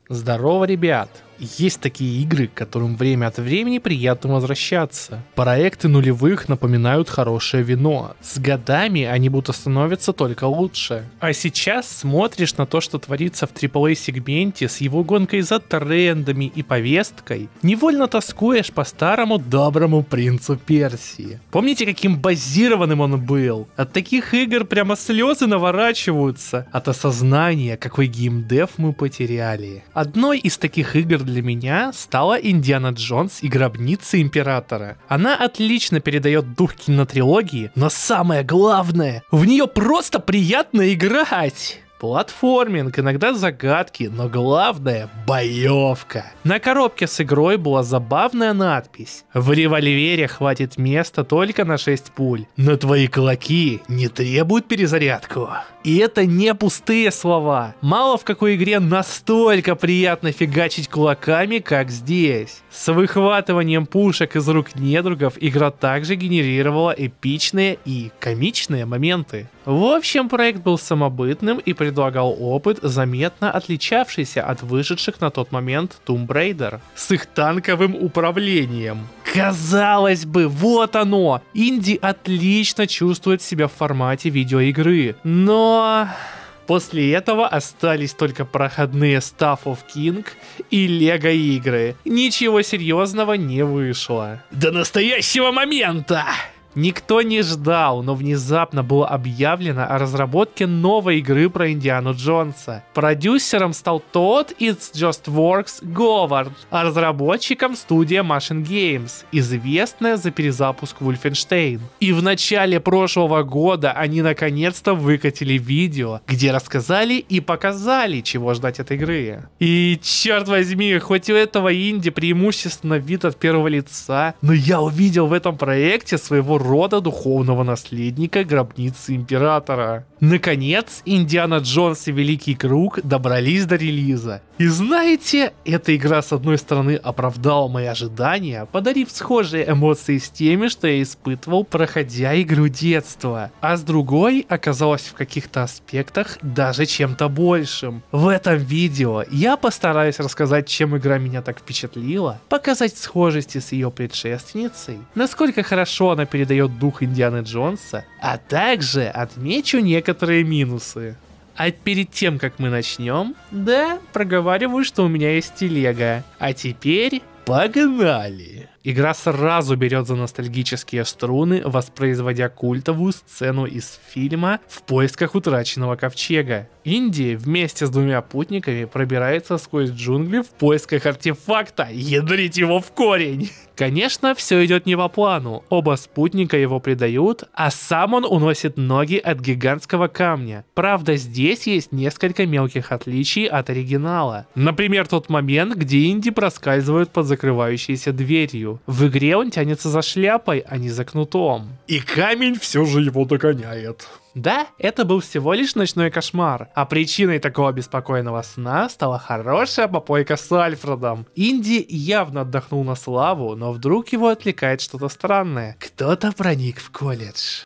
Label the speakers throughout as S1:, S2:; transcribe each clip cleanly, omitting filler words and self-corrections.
S1: Здорово, ребят! Есть такие игры, к которым время от времени приятно возвращаться. Проекты нулевых напоминают хорошее вино. С годами они будто становятся только лучше. А сейчас смотришь на то, что творится в AAA-сегменте с его гонкой за трендами и повесткой, невольно тоскуешь по старому доброму принцу Персии. Помните, каким базированным он был? От таких игр прямо слезы наворачиваются от осознания, какой геймдев мы потеряли. Одной из таких игр для меня стала Индиана Джонс и Гробница Императора. Она отлично передает дух кинотрилогии, но самое главное, в нее просто приятно играть. Платформинг, иногда загадки, но главное — боевка. На коробке с игрой была забавная надпись: в револьвере хватит места только на 6 пуль, но твои кулаки не требуют перезарядку. И это не пустые слова. Мало в какой игре настолько приятно фигачить кулаками, как здесь. С выхватыванием пушек из рук недругов игра также генерировала эпичные и комичные моменты. В общем, проект был самобытным и предлагал опыт, заметно отличавшийся от вышедших на тот момент Tomb Raider с их танковым управлением. Казалось бы, вот оно! Инди отлично чувствует себя в формате видеоигры, но после этого остались только проходные Stuff of King и Лего игры. Ничего серьезного не вышло. До настоящего момента! Никто не ждал, но внезапно было объявлено о разработке новой игры про Индиану Джонса. Продюсером стал тот It's Just Works Говард, а разработчиком студия Machine Games, известная за перезапуск Wolfenstein. И в начале прошлого года они наконец-то выкатили видео, где рассказали и показали, чего ждать от игры. И черт возьми, хоть у этого инди преимущественно вид от первого лица, но я увидел в этом проекте своего рода духовного наследника Гробницы Императора. Наконец, Индиана Джонс и Великий Круг добрались до релиза. И знаете, эта игра с одной стороны оправдала мои ожидания, подарив схожие эмоции с теми, что я испытывал, проходя игру детства, а с другой оказалась в каких-то аспектах даже чем-то большим. В этом видео я постараюсь рассказать, чем игра меня так впечатлила, показать схожести с ее предшественницей, насколько хорошо она передает дух Индианы Джонса, а также отмечу некоторые минусы. А перед тем, как мы начнем, да, проговариваю, что у меня есть телега. А теперь погнали! Игра сразу берет за ностальгические струны, воспроизводя культовую сцену из фильма «В поисках утраченного ковчега». Инди вместе с двумя путниками пробирается сквозь джунгли в поисках артефакта, ядрить его в корень. Конечно, все идет не по плану, оба спутника его предают, а сам он уносит ноги от гигантского камня. Правда, здесь есть несколько мелких отличий от оригинала. Например, тот момент, где Инди проскальзывает под закрывающейся дверью. В игре он тянется за шляпой, а не за кнутом. И камень все же его догоняет. Да, это был всего лишь ночной кошмар, а причиной такого беспокойного сна стала хорошая попойка с Альфредом. Инди явно отдохнул на славу, но вдруг его отвлекает что-то странное. Кто-то проник в колледж.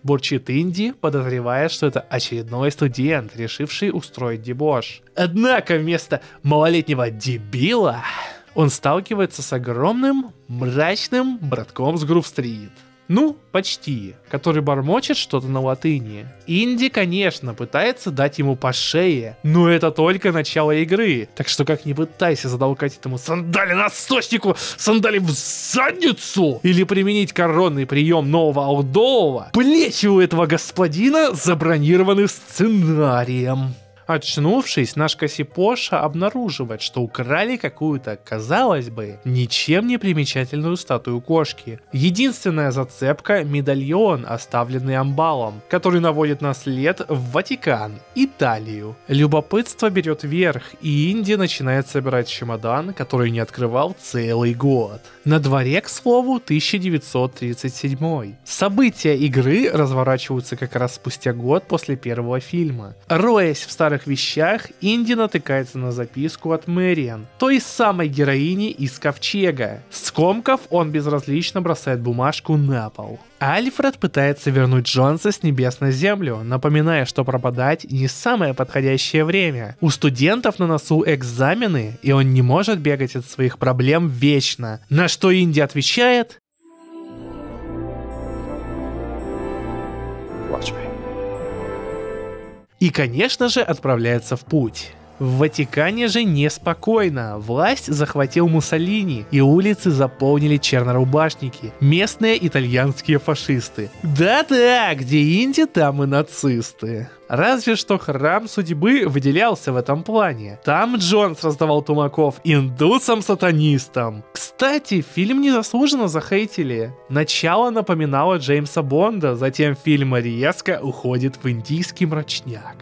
S1: Бурчит Инди, подозревая, что это очередной студент, решивший устроить дебош. Однако вместо малолетнего дебила он сталкивается с огромным, мрачным братком с Грув-стрит. Ну, почти, который бормочет что-то на латыни. Инди, конечно, пытается дать ему по шее, но это только начало игры, так что как ни пытайся затолкать этому сандали насоснику, сандали в задницу, или применить коронный прием нового Алдова, плечи у этого господина забронированы сценарием. Очнувшись, наш Кассипоша обнаруживает, что украли какую-то, казалось бы, ничем не примечательную статую кошки. Единственная зацепка — медальон, оставленный Амбалом, который наводит на след в Ватикан, Италию. Любопытство берет верх, и Инди начинает собирать чемодан, который не открывал целый год. На дворе, к слову, 1937. События игры разворачиваются как раз спустя год после первого фильма. Роясь в старых подобных вещах Инди натыкается на записку от Мэриан, той самой героини из Ковчега. Скомков, он безразлично бросает бумажку на пол. Альфред пытается вернуть Джонса с небес на землю, напоминая, что пропадать не самое подходящее время. У студентов на носу экзамены, и он не может бегать от своих проблем вечно. На что Инди отвечает: Watch me. И, конечно же, отправляется в путь. В Ватикане же неспокойно. Власть захватил Муссолини, и улицы заполнили чернорубашники, местные итальянские фашисты. Да-да, где Инди, там и нацисты. Разве что храм судьбы выделялся в этом плане. Там Джонс раздавал тумаков индусам-сатанистам. Кстати, фильм незаслуженно захейтили. Начало напоминало Джеймса Бонда, затем фильм резко уходит в индийский мрачняк.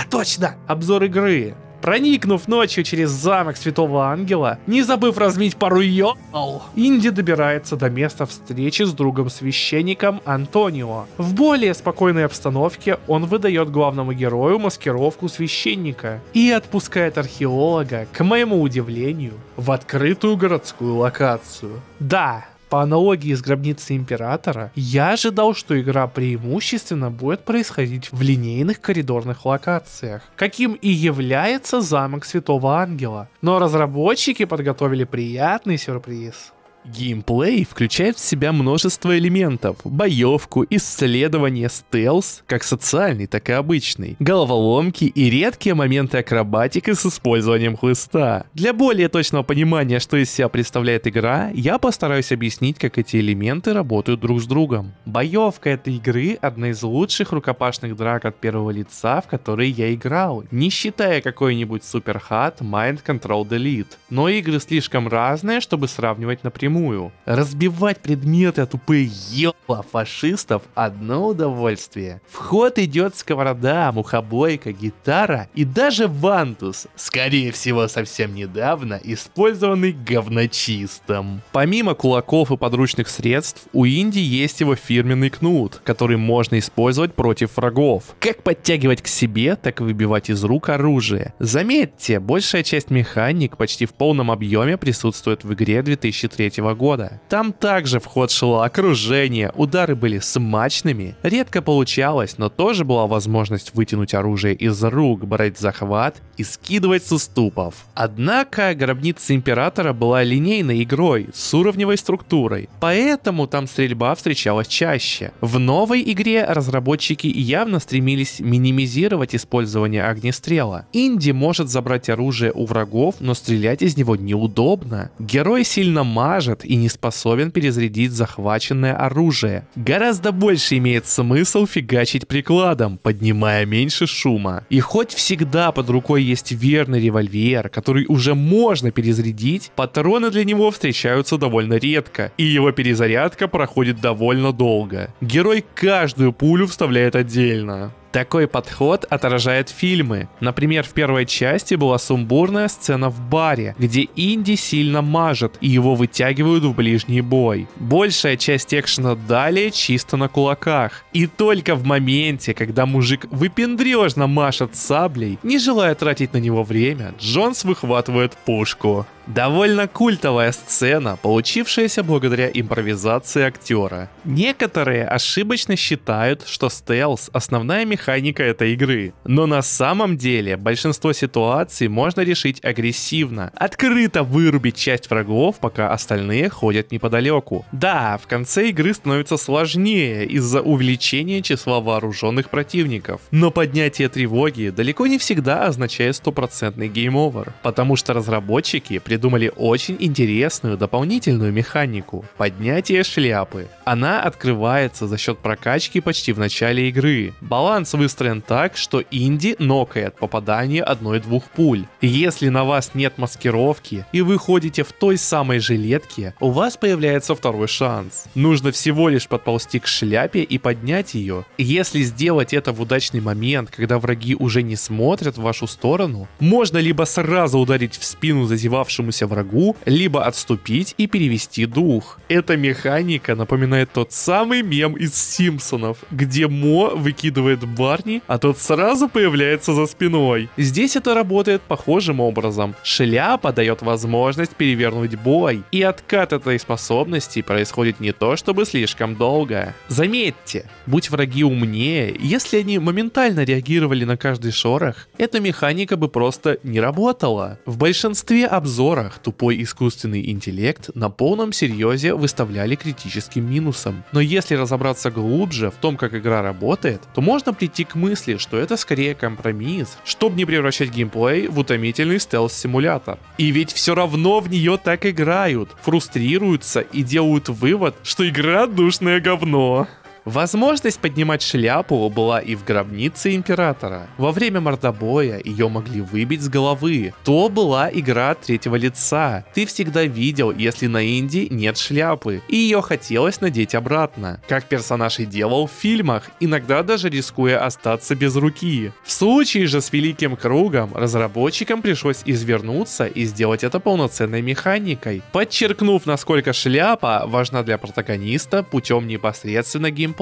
S1: Точно! Обзор игры. Проникнув ночью через замок Святого Ангела, не забыв размить пару ёбал, Инди добирается до места встречи с другом-священником Антонио. В более спокойной обстановке он выдает главному герою маскировку священника и отпускает археолога, к моему удивлению, в открытую городскую локацию. Да, по аналогии с гробницей Императора, я ожидал, что игра преимущественно будет происходить в линейных коридорных локациях, каким и является замок Святого Ангела. Но разработчики подготовили приятный сюрприз. Геймплей включает в себя множество элементов: боевку, исследование, стелс, как социальный, так и обычный, головоломки и редкие моменты акробатики с использованием хлыста. Для более точного понимания, что из себя представляет игра, я постараюсь объяснить, как эти элементы работают друг с другом. Боевка этой игры — одна из лучших рукопашных драк от первого лица, в которые я играл, не считая какой-нибудь Super Hot Mind Control Delete. Но игры слишком разные, чтобы сравнивать напрямую. Разбивать предметы, тупые ебла фашистов — одно удовольствие. В ход идет сковорода, мухобойка, гитара и даже вантус, скорее всего совсем недавно использованный говночистом. Помимо кулаков и подручных средств, у Инди есть его фирменный кнут, который можно использовать против врагов. Как подтягивать к себе, так и выбивать из рук оружие. Заметьте, большая часть механик почти в полном объеме присутствует в игре 2003 года. Там также в ход шло окружение, удары были смачными, редко получалось, но тоже была возможность вытянуть оружие из рук, брать захват и скидывать с уступов. Однако гробница Императора была линейной игрой с уровневой структурой, поэтому там стрельба встречалась чаще. В новой игре разработчики явно стремились минимизировать использование огнестрела. Инди может забрать оружие у врагов, но стрелять из него неудобно. Герой сильно мажет и не способен перезарядить захваченное оружие. Гораздо больше имеет смысл фигачить прикладом, поднимая меньше шума. И хоть всегда под рукой есть верный револьвер, который уже можно перезарядить, патроны для него встречаются довольно редко, и его перезарядка проходит довольно долго. Герой каждую пулю вставляет отдельно. Такой подход отражает фильмы. Например, в первой части была сумбурная сцена в баре, где Инди сильно мажет и его вытягивают в ближний бой. Большая часть экшена далее чисто на кулаках. И только в моменте, когда мужик выпендрежно машет саблей, не желая тратить на него время, Джонс выхватывает пушку. Довольно культовая сцена, получившаяся благодаря импровизации актера. Некоторые ошибочно считают, что стелс — основная механика этой игры, но на самом деле большинство ситуаций можно решить агрессивно, открыто вырубить часть врагов, пока остальные ходят неподалеку. Да, в конце игры становится сложнее из-за увеличения числа вооруженных противников, но поднятие тревоги далеко не всегда означает стопроцентный гейм-овер, потому что разработчики придумали очень интересную дополнительную механику — поднятие шляпы. Она открывается за счет прокачки почти в начале игры. Баланс выстроен так, что Инди нокает попадание 1-2 пуль. Если на вас нет маскировки и вы ходите в той самой жилетке, у вас появляется второй шанс. Нужно всего лишь подползти к шляпе и поднять ее. Если сделать это в удачный момент, когда враги уже не смотрят в вашу сторону, можно либо сразу ударить в спину зазевавшему
S2: приближающемуся врагу, либо отступить и перевести дух. Эта механика напоминает тот самый мем из Симпсонов, где Мо выкидывает Барни, а тот сразу появляется за спиной. Здесь это работает похожим образом. Шляпа дает возможность перевернуть бой, и откат этой способности происходит не то чтобы слишком долго. Заметьте, будь враги умнее, если они моментально реагировали на каждый шорох, эта механика бы просто не работала. В большинстве обзорах тупой искусственный интеллект на полном серьезе выставляли критическим минусом. Но если разобраться глубже в том, как игра работает, то можно прийти к мысли, что это скорее компромисс, чтобы не превращать геймплей в утомительный стелс-симулятор. И ведь все равно в нее так играют, фрустрируются и делают вывод, что игра душное говно. Возможность поднимать шляпу была и в гробнице Императора. Во время мордобоя ее могли выбить с головы. То была игра от третьего лица. Ты всегда видел, если на Инди нет шляпы, и ее хотелось надеть обратно. Как персонаж и делал в фильмах, иногда даже рискуя остаться без руки. В случае же с Великим Кругом, разработчикам пришлось извернуться и сделать это полноценной механикой, подчеркнув, насколько шляпа важна для протагониста путем непосредственно геймплея.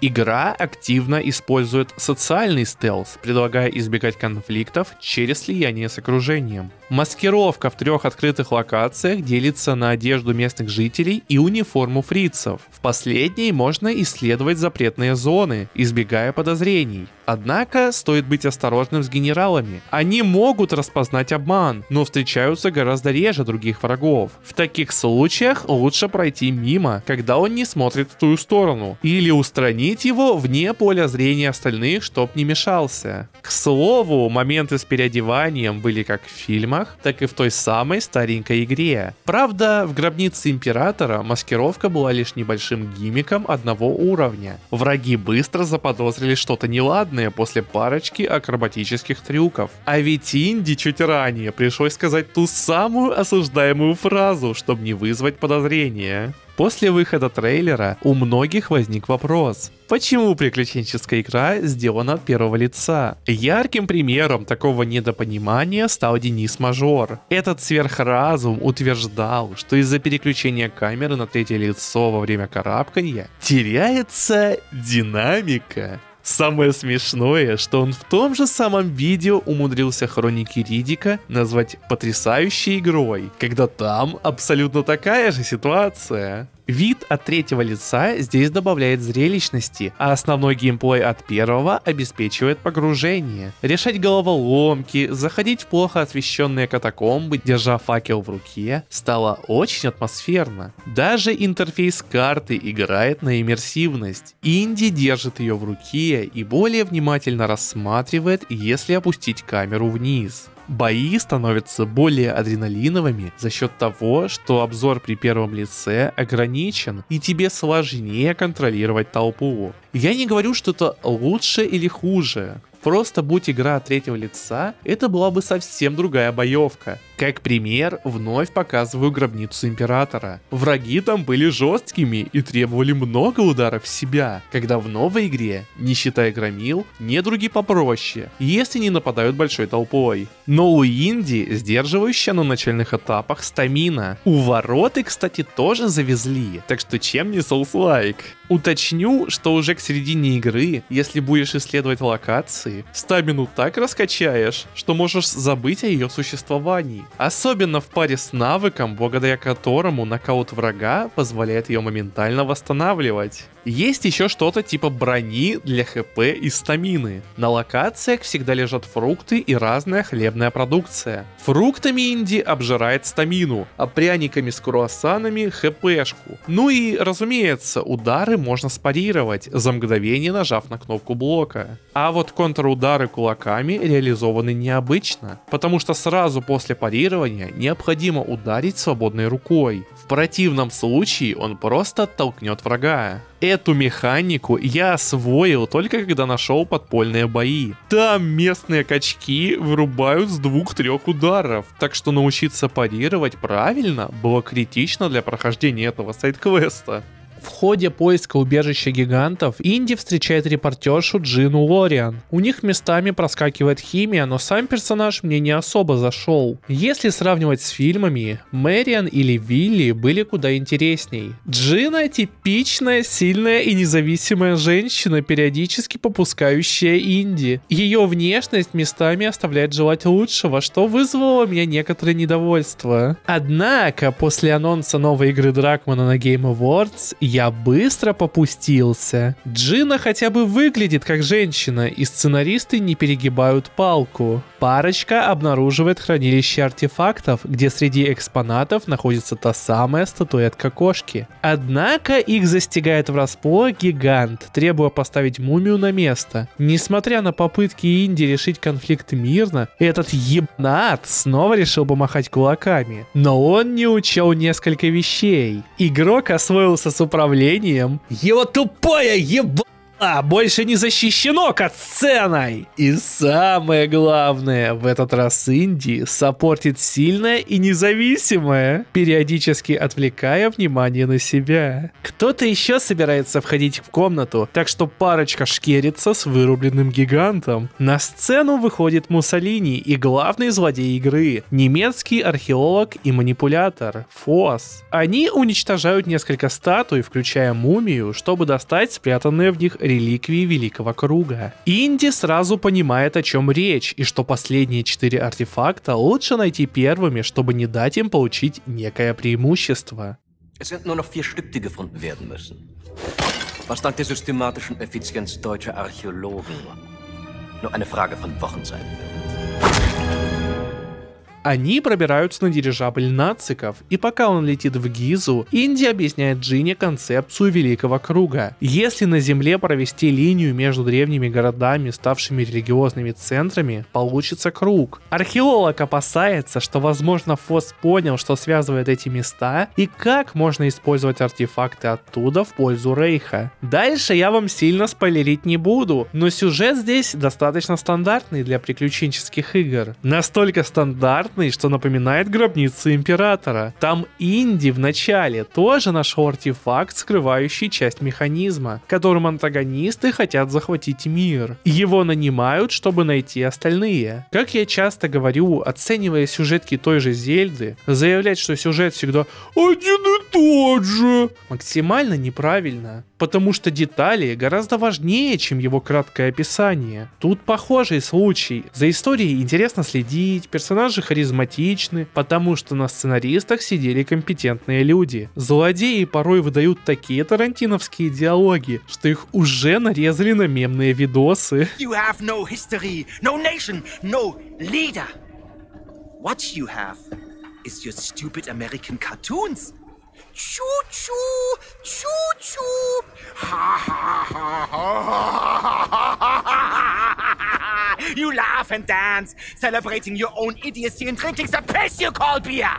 S2: Игра активно использует социальный стелс, предлагая избегать конфликтов через слияние с окружением. Маскировка в 3 открытых локациях делится на одежду местных жителей и униформу фрицев. В последней можно исследовать запретные зоны, избегая подозрений. Однако стоит быть осторожным с генералами. Они могут распознать обман, но встречаются гораздо реже других врагов. В таких случаях лучше пройти мимо, когда он не смотрит в ту сторону, или устранить его вне поля зрения остальных, чтоб не мешался. К слову, моменты с переодеванием были как в фильмах, так и в той самой старенькой игре. Правда, в гробнице Императора маскировка была лишь небольшим гиммиком одного уровня. Враги быстро заподозрили что-то неладное после парочки акробатических трюков. А ведь Инди чуть ранее пришлось сказать ту самую осуждаемую фразу, чтобы не вызвать подозрения. После выхода трейлера у многих возник вопрос: почему приключенческая игра сделана от первого лица? Ярким примером такого недопонимания стал Денис Мажор. Этот сверхразум утверждал, что из-за переключения камеры на третье лицо во время карабканья теряется динамика. Самое смешное, что он в том же самом видео умудрился Хроники Риддика назвать потрясающей игрой, когда там абсолютно такая же ситуация. Вид от третьего лица здесь добавляет зрелищности, а основной геймплей от первого обеспечивает погружение. Решать головоломки, заходить в плохо освещенные катакомбы, держа факел в руке, стало очень атмосферно. Даже интерфейс карты играет на иммерсивность. Инди держит ее в руке и более внимательно рассматривает, если опустить камеру вниз. Бои становятся более адреналиновыми за счет того, что обзор при первом лице ограничен, и тебе сложнее контролировать толпу. Я не говорю, что это лучше или хуже. Просто будь игра от третьего лица, это была бы совсем другая боевка. Как пример, вновь показываю гробницу Императора. Враги там были жесткими и требовали много ударов в себя, когда в новой игре, не считая громил, недруги попроще, если не нападают большой толпой. Но у Инди сдерживающая на начальных этапах стамина. У вороты, кстати, тоже завезли, так что чем не Souls-like? Уточню, что уже к середине игры, если будешь исследовать локации, стамину так раскачаешь, что можешь забыть о ее существовании. Особенно в паре с навыком, благодаря которому нокаут врага позволяет ее моментально восстанавливать. Есть еще что-то типа брони для хп и стамины. На локациях всегда лежат фрукты и разная хлебная продукция. Фруктами Инди обжирает стамину, а пряниками с круассанами хпшку. Ну и, разумеется, удары можно спарировать, за мгновение нажав на кнопку блока. А вот контрудары кулаками реализованы необычно, потому что сразу после парирования необходимо ударить свободной рукой. В противном случае он просто оттолкнет врага. Эту механику я освоил только когда нашел подпольные бои. Там местные качки вырубают с 2-3 ударов, так что научиться парировать правильно было критично для прохождения этого сайд-квеста.
S1: В ходе поиска убежища гигантов Инди встречает репортершу Джину Лориан. У них местами проскакивает химия, но сам персонаж мне не особо зашел. Если сравнивать с фильмами, Мэриан или Вилли были куда интересней. Джина типичная, сильная и независимая женщина, периодически попускающая Инди. Ее внешность местами оставляет желать лучшего, что вызвало у меня некоторое недовольство. Однако, после анонса новой игры Дракмана на Game Awards, я быстро попустился. Джина хотя бы выглядит как женщина, и сценаристы не перегибают палку. Парочка обнаруживает хранилище артефактов, где среди экспонатов находится та самая статуэтка кошки. Однако их застигает врасплох гигант, требуя поставить мумию на место. Несмотря на попытки Инди решить конфликт мирно, этот ебнат снова решил помахать кулаками. Но он не учел несколько вещей. Игрок освоился с управлением. Его тупое больше не защищено катсценой. И самое главное, в этот раз Инди саппортит сильная и независимая, периодически отвлекая внимание на себя. Кто-то еще собирается входить в комнату, так что парочка шкерится с вырубленным гигантом. На сцену выходит Муссолини и главный злодей игры, немецкий археолог и манипулятор Фос. Они уничтожают несколько статуй, включая мумию, чтобы достать спрятанные в них реликвии Великого Круга. Инди сразу понимает, о чем речь, и что последние 4 артефакта лучше найти первыми, чтобы не дать им получить некое преимущество.
S3: Es sind nur noch 4 Stück, die gefunden werden müssen. Was dank der systematischen Effizienz deutscher Archäologen nur eine Frage von Wochen sein wird.
S1: Они пробираются на дирижабль нациков, и пока он летит в Гизу, Инди объясняет Джине концепцию Великого Круга. Если на Земле провести линию между древними городами, ставшими религиозными центрами, получится круг. Археолог опасается, что, возможно, Фос понял, что связывает эти места, и как можно использовать артефакты оттуда в пользу Рейха. Дальше я вам сильно спойлерить не буду, но сюжет здесь достаточно стандартный для приключенческих игр. Настолько стандартный, что напоминает гробницу Императора. Там Инди в начале тоже нашел артефакт, скрывающий часть механизма, которым антагонисты хотят захватить мир. Его нанимают, чтобы найти остальные. Как я часто говорю, оценивая сюжетки той же Зельды, заявлять, что сюжет всегда один и тот же, максимально неправильно. Потому что детали гораздо важнее, чем его краткое описание. Тут похожий случай. За историей интересно следить, персонажи харизматичны, потому что на сценаристах сидели компетентные люди. Злодеи порой выдают такие тарантиновские диалоги, что их уже нарезали на мемные видосы.
S4: You have no history, no nation, no leader. What you have is your stupid American cartoons. Choo-choo, choo-choo. Ha ha ha ha. You laugh and dance, celebrating your own idiocy and drinking the piss you call beer.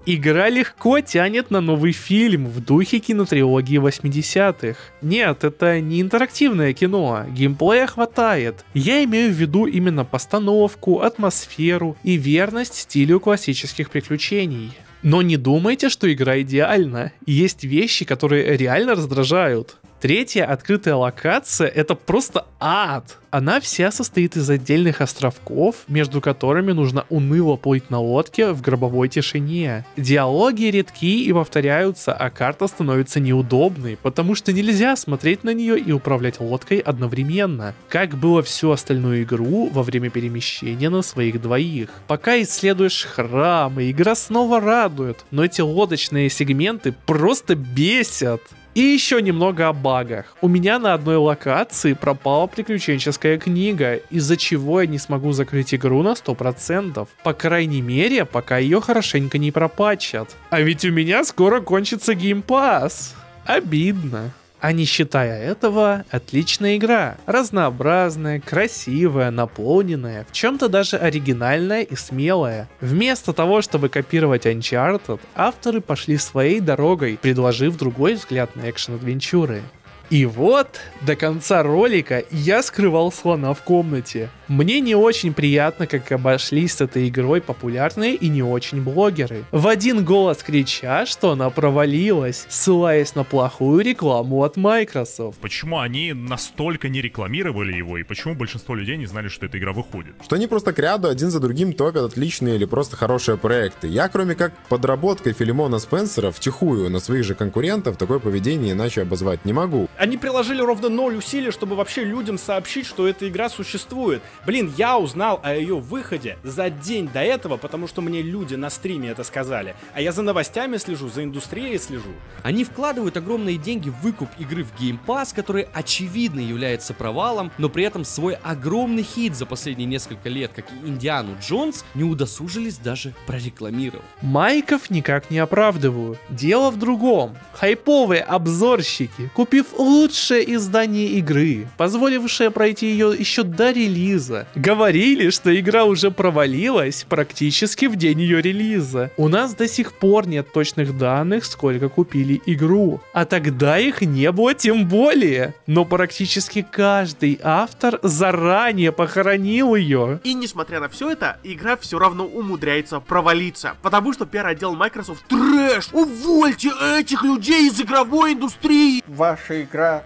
S1: Игра легко тянет на новый фильм в духе кинотрилогии 80-х. Нет, это не интерактивное кино, геймплея хватает. Я имею в виду именно постановку, атмосферу и верность стилю классических приключений. Но не думайте, что игра идеальна. Есть вещи, которые реально раздражают. Третья открытая локация — это просто ад. Она вся состоит из отдельных островков, между которыми нужно уныло плыть на лодке в гробовой тишине. Диалоги редки и повторяются, а карта становится неудобной, потому что нельзя смотреть на нее и управлять лодкой одновременно, как было всю остальную игру во время перемещения на своих двоих. Пока исследуешь храмы, игра снова радует, но эти лодочные сегменты просто бесят. И еще немного о багах. У меня на одной локации пропала приключенческая книга, из-за чего я не смогу закрыть игру на 100%. По крайней мере, пока ее хорошенько не пропатчат. А ведь у меня скоро кончится Game Pass. Обидно. А не считая этого, отличная игра. Разнообразная, красивая, наполненная, в чем-то даже оригинальная и смелая. Вместо того, чтобы копировать Uncharted, авторы пошли своей дорогой, предложив другой взгляд на экшен-адвенчуры. И вот, до конца ролика я скрывал слона в комнате. Мне не очень приятно, как обошлись с этой игрой популярные и не очень блогеры. В один голос крича, что она провалилась, ссылаясь на плохую рекламу от Microsoft.
S5: Почему они настолько не рекламировали его, и почему большинство людей не знали, что эта игра выходит?
S6: Что они просто к ряду один за другим топят отличные или просто хорошие проекты. Я, кроме как подработкой Филимона Спенсера, втихую на своих же конкурентов такое поведение иначе обозвать не могу.
S7: Они приложили ровно 0 усилий, чтобы вообще людям сообщить, что эта игра существует. Блин, я узнал о ее выходе за день до этого, потому что мне люди на стриме это сказали. А я за новостями слежу, за индустрией слежу.
S8: Они вкладывают огромные деньги в выкуп игры в Game Pass, который очевидно является провалом, но при этом свой огромный хит за последние несколько лет, как и Индиану Джонс, не удосужились даже прорекламировать.
S1: Майков никак не оправдываю. Дело в другом. Хайповые обзорщики, купив лучшее издание игры, позволившее пройти ее еще до релиза, говорили, что игра уже провалилась практически в день ее релиза. У нас до сих пор нет точных данных, сколько купили игру, а тогда их не было тем более. Но практически каждый автор заранее похоронил ее.
S9: И несмотря на все это, игра все равно умудряется провалиться, потому что пиар-отдел Microsoft трэш! Увольте этих людей из игровой индустрии!
S10: Ваша игра...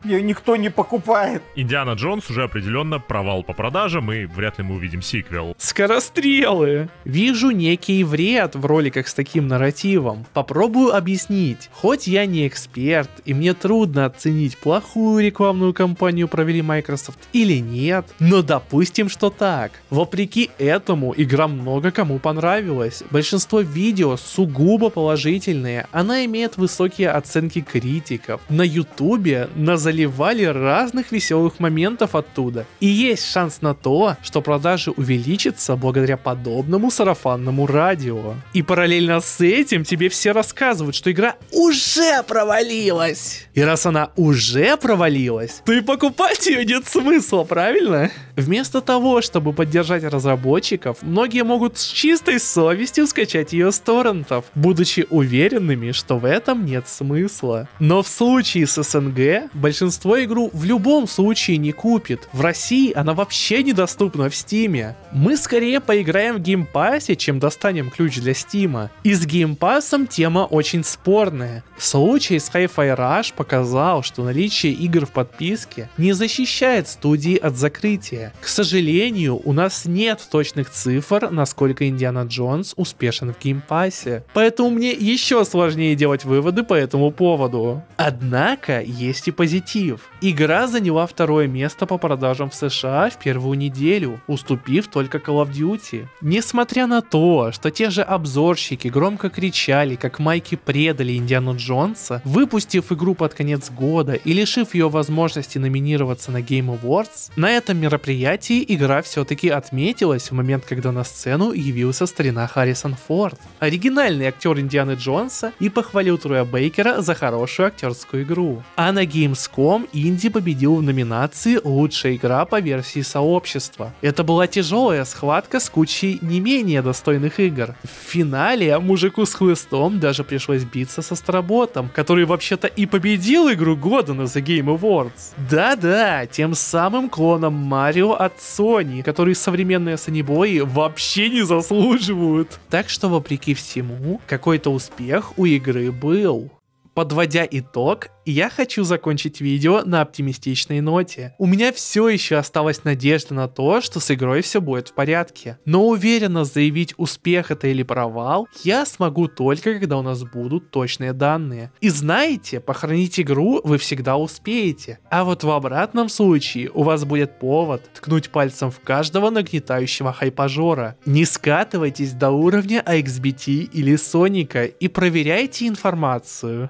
S10: ее никто не покупает.
S5: Индиана Джонс уже определенно провал по продажам, и вряд ли мы увидим сиквел.
S1: Скорострелы. Вижу некий вред в роликах с таким нарративом. Попробую объяснить. Хоть я не эксперт, и мне трудно оценить, плохую рекламную кампанию провели Microsoft или нет, но допустим, что так. Вопреки этому, игра много кому понравилась. Большинство видео сугубо положительные. Она имеет высокие оценки критиков. На Ютубе заливали разных веселых моментов оттуда. И есть шанс на то, что продажи увеличатся благодаря подобному сарафанному радио. И параллельно с этим тебе все рассказывают, что игра уже провалилась. И раз она уже провалилась, то и покупать ее нет смысла, правильно? Вместо того, чтобы поддержать разработчиков, многие могут с чистой совестью скачать ее с торрентов, будучи уверенными, что в этом нет смысла. Но в случае с СНГ, большинство игру в любом случае не купит. В России она вообще недоступна в Стиме. Мы скорее поиграем в геймпассе, чем достанем ключ для Стима. И с геймпассом тема очень спорная. Случай с Hi-Fi Rush показал, что наличие игр в подписке не защищает студии от закрытия. К сожалению, у нас нет точных цифр, насколько Индиана Джонс успешен в геймпассе. Поэтому мне еще сложнее делать выводы по этому поводу. Однако есть и позитив. Игра заняла второе место по продажам в США в первую неделю, уступив только Call of Duty. Несмотря на то, что те же обзорщики громко кричали, как майки предали Индиану Джонса, выпустив игру под конец года и лишив ее возможности номинироваться на Game Awards, на этом мероприятии игра все-таки отметилась в момент, когда на сцену явился старина Харрисон Форд, оригинальный актер Индианы Джонса, и похвалил Троя Бейкера за хорошую актерскую игру. А на Gamescom инди победил в номинации «Лучшая игра по версии сообщества». Это была тяжелая схватка с кучей не менее достойных игр. В финале мужику с хлыстом даже пришлось биться со Староботом, который вообще-то и победил игру года на The Game Awards. Да-да, тем самым клоном Марио от Sony, который современные санибои вообще не заслуживают. Так что, вопреки всему, какой-то успех у игры был. Подводя итог, я хочу закончить видео на оптимистичной ноте. У меня все еще осталась надежда на то, что с игрой все будет в порядке. Но уверенно заявить, успех это или провал, я смогу только когда у нас будут точные данные. И знаете, похоронить игру вы всегда успеете. А вот в обратном случае у вас будет повод ткнуть пальцем в каждого нагнетающего хайпажора. Не скатывайтесь до уровня AXBT или Соника и проверяйте информацию.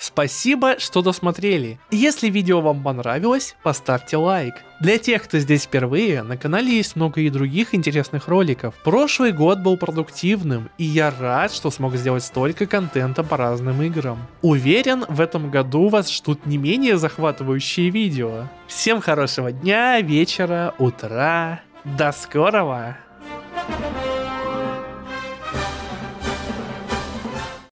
S1: Спасибо, что досмотрели. Если видео вам понравилось, поставьте лайк. Для тех, кто здесь впервые, на канале есть много и других интересных роликов. Прошлый год был продуктивным, и я рад, что смог сделать столько контента по разным играм. Уверен, в этом году вас ждут не менее захватывающие видео. Всем хорошего дня, вечера, утра. До скорого!